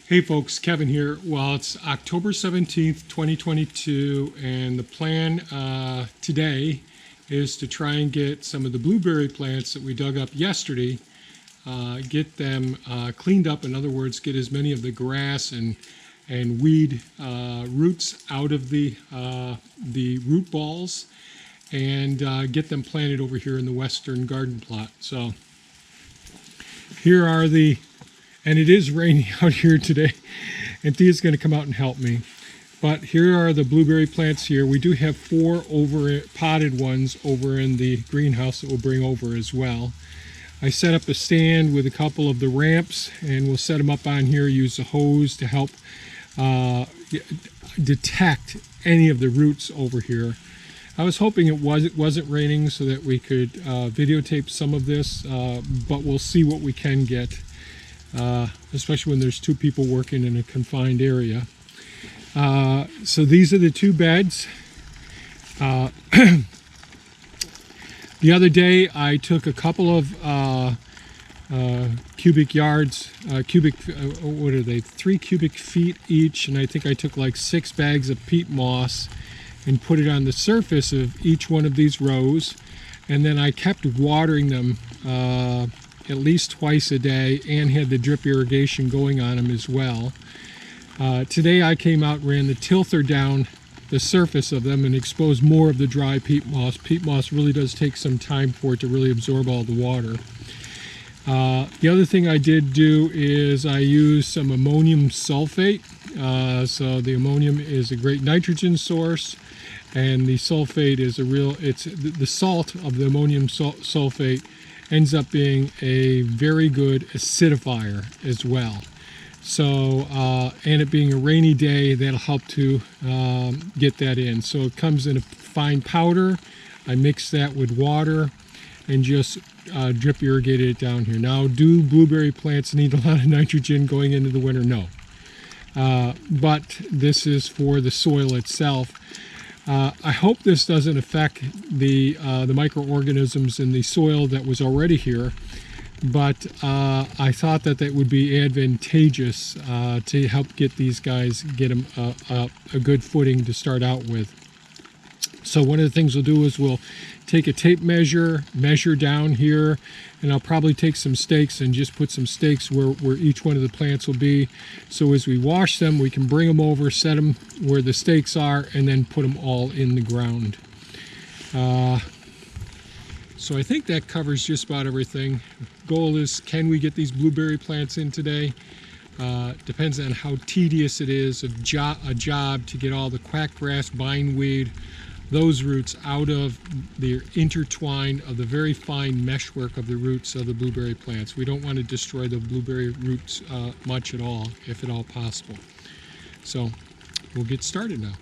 Hey folks, Kevin here. Well, it's October 17th, 2022, and the plan today is to try and get some of the blueberry plants that we dug up yesterday, get them cleaned up. In other words, get as many of the grass and weed roots out of the root balls and get them planted over here in the western garden plot. So here are and it is raining out here today, and Thea's going to come out and help me. But here are the blueberry plants here. We do have 4 potted ones over in the greenhouse that we'll bring over as well. I set up a stand with a couple of the ramps, and we'll set them up on here, use a hose to help detect any of the roots over here. I was hoping it wasn't raining so that we could videotape some of this, but we'll see what we can get. Especially when there's 2 people working in a confined area. So these are the 2 beds. The other day I took a couple of cubic yards, what are they, 3 cubic feet each, and I think I took like 6 bags of peat moss and put it on the surface of each one of these rows, and then I kept watering them at least twice a day and had the drip irrigation going on them as well. Today I came out, ran the tilther down the surface of them and exposed more of the dry peat moss. Peat moss really does take some time for it to really absorb all the water. The other thing I did do is I used some ammonium sulfate. So the ammonium is a great nitrogen source, and the sulfate is the salt of the ammonium sulfate ends up being a very good acidifier as well. So, and it being a rainy day, that'll help to get that in. So it comes in a fine powder. I mix that with water and just drip irrigated it down here. Now, do blueberry plants need a lot of nitrogen going into the winter? No. But this is for the soil itself. I hope this doesn't affect the microorganisms in the soil that was already here, but I thought that would be advantageous to help get these guys, get them a good footing to start out with. So one of the things we'll do is we'll take a tape measure down here, and I'll probably take some stakes and just put some stakes where each one of the plants will be. So as we wash them, we can bring them over, set them where the stakes are, and then put them all in the ground. So I think that covers just about everything. Goal is, can we get these blueberry plants in today? Depends on how tedious it is, a job to get all the quackgrass, bindweed, those roots out of the intertwine of the very fine meshwork of the roots of the blueberry plants. We don't want to destroy the blueberry roots much at all, if at all possible. So we'll get started now.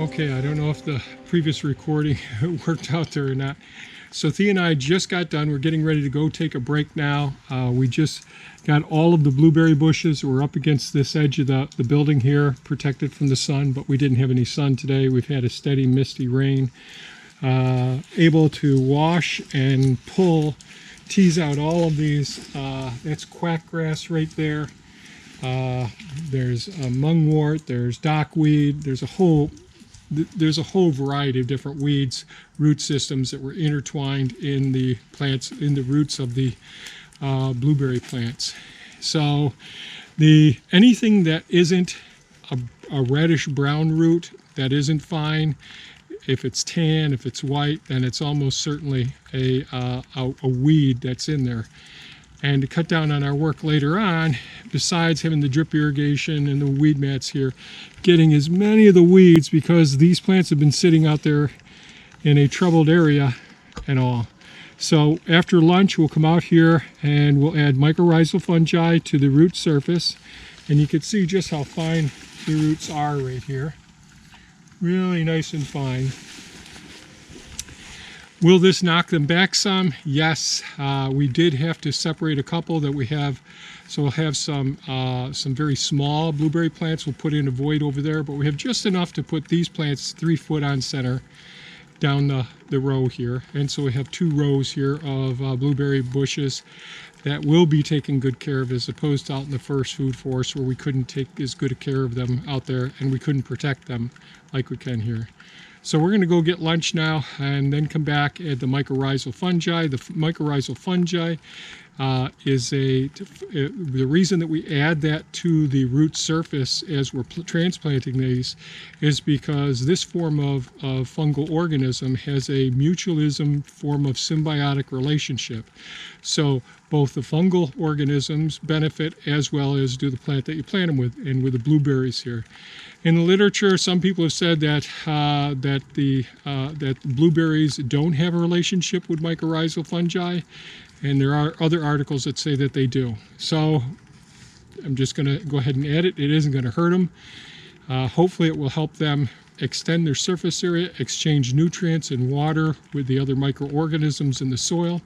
Okay, I don't know if the previous recording worked out there or not. So Thea and I just got done. We're getting ready to go take a break now. We just got all of the blueberry bushes. We're up against this edge of the building here, protected from the sun, but we didn't have any sun today. We've had a steady, misty rain. Able to wash and pull, tease out all of these. That's quackgrass right there. There's mungwort, there's dockweed, there's a whole variety of different weeds, root systems that were intertwined in the plants, in the roots of the blueberry plants. So anything that isn't a reddish brown root, that isn't fine. If it's tan, if it's white, then it's almost certainly a weed that's in there. And to cut down on our work later on, besides having the drip irrigation and the weed mats here, getting as many of the weeds, because these plants have been sitting out there in a troubled area and all. So after lunch, we'll come out here and we'll add mycorrhizal fungi to the root surface. And you can see just how fine the roots are right here. Really nice and fine. Will this knock them back some? Yes. We did have to separate a couple that we have. So we'll have some very small blueberry plants. We'll put in a void over there, but we have just enough to put these plants 3 foot on center down the row here. And so we have 2 rows here of blueberry bushes that will be taken good care of, as opposed to out in the first food forest where we couldn't take as good a care of them out there and we couldn't protect them like we can here. So we're going to go get lunch now and then come back at the mycorrhizal fungi. The mycorrhizal fungi is the reason that we add that to the root surface as we're transplanting these is because this form of fungal organism has a mutualism form of symbiotic relationship. So both the fungal organisms benefit as well as do the plant that you plant them with, and with the blueberries here. In the literature, some people have said that that blueberries don't have a relationship with mycorrhizal fungi, and there are other articles that say that they do. So I'm just going to go ahead and add it. It isn't going to hurt them. Hopefully it will help them extend their surface area, exchange nutrients and water with the other microorganisms in the soil.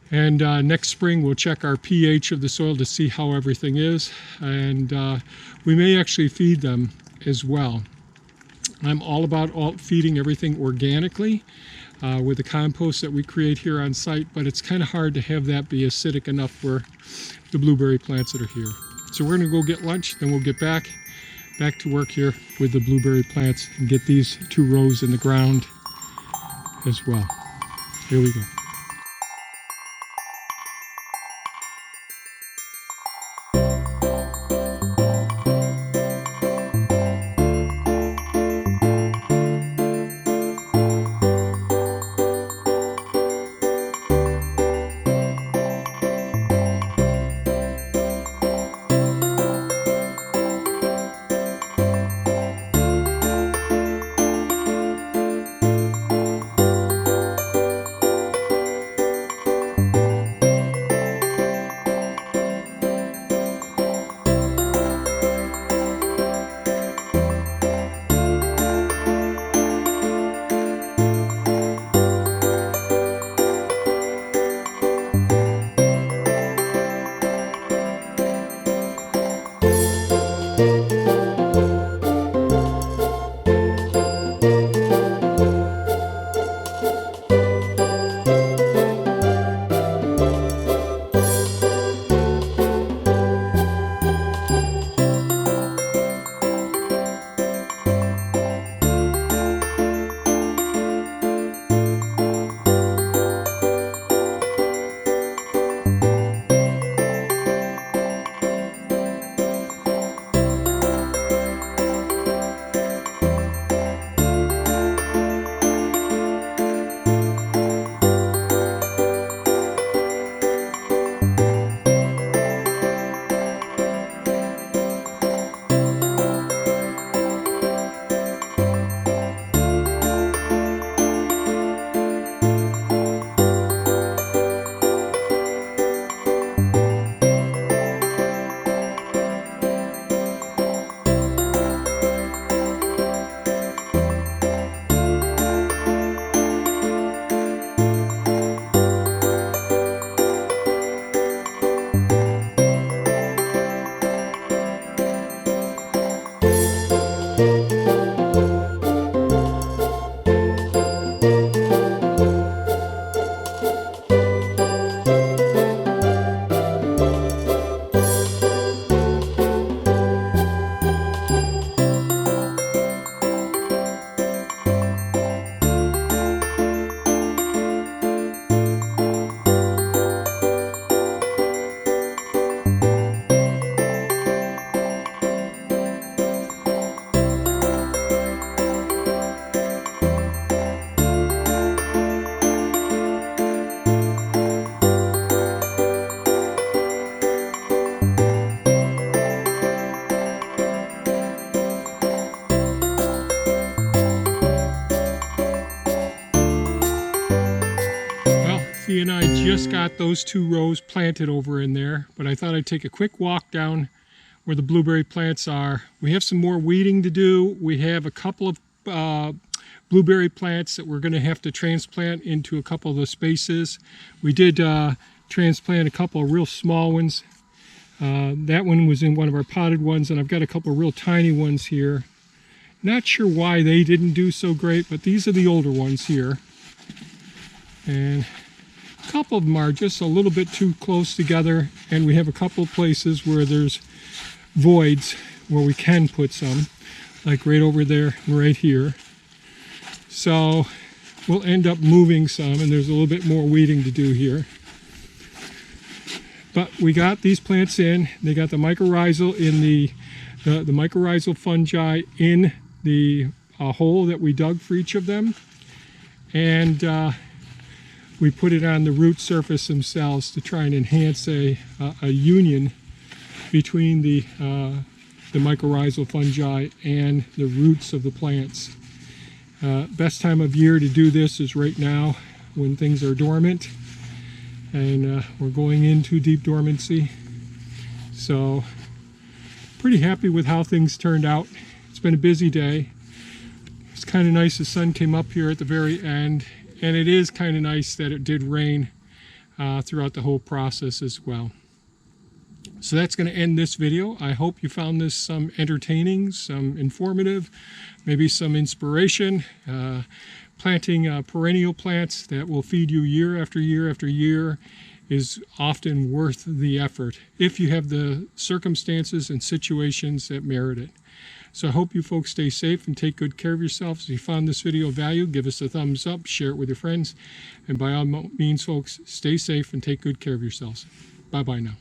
And next spring we'll check our pH of the soil to see how everything is, and we may actually feed them as well. I'm all about feeding everything organically with the compost that we create here on site, but it's kind of hard to have that be acidic enough for the blueberry plants that are here. So we're going to go get lunch, then we'll get back to work here with the blueberry plants and get these 2 rows in the ground as well. Here we go. just got those 2 rows planted over in there, but I thought I'd take a quick walk down where the blueberry plants are. We have some more weeding to do. We have a couple of blueberry plants that we're going to have to transplant into a couple of the spaces. We did transplant a couple of real small ones. That one was in one of our potted ones, and I've got a couple of real tiny ones here. Not sure why they didn't do so great, but these are the older ones here. And a couple of them are just a little bit too close together, and we have a couple of places where there's voids where we can put some, like right over there and right here. So we'll end up moving some, and there's a little bit more weeding to do here. But we got these plants in. They got the mycorrhizal in the mycorrhizal fungi in the hole that we dug for each of them, and we put it on the root surface themselves to try and enhance a union between the mycorrhizal fungi and the roots of the plants. Best time of year to do this is right now when things are dormant, and we're going into deep dormancy. So pretty happy with how things turned out. It's been a busy day. It's kind of nice the sun came up here at the very end, and it is kind of nice that it did rain throughout the whole process as well. So that's going to end this video. I hope you found this some entertaining, some informative, maybe some inspiration. Planting perennial plants that will feed you year after year after year is often worth the effort if you have the circumstances and situations that merit it. So I hope you folks stay safe and take good care of yourselves. If you found this video of value, give us a thumbs up, share it with your friends, and by all means, folks, stay safe and take good care of yourselves. Bye-bye now.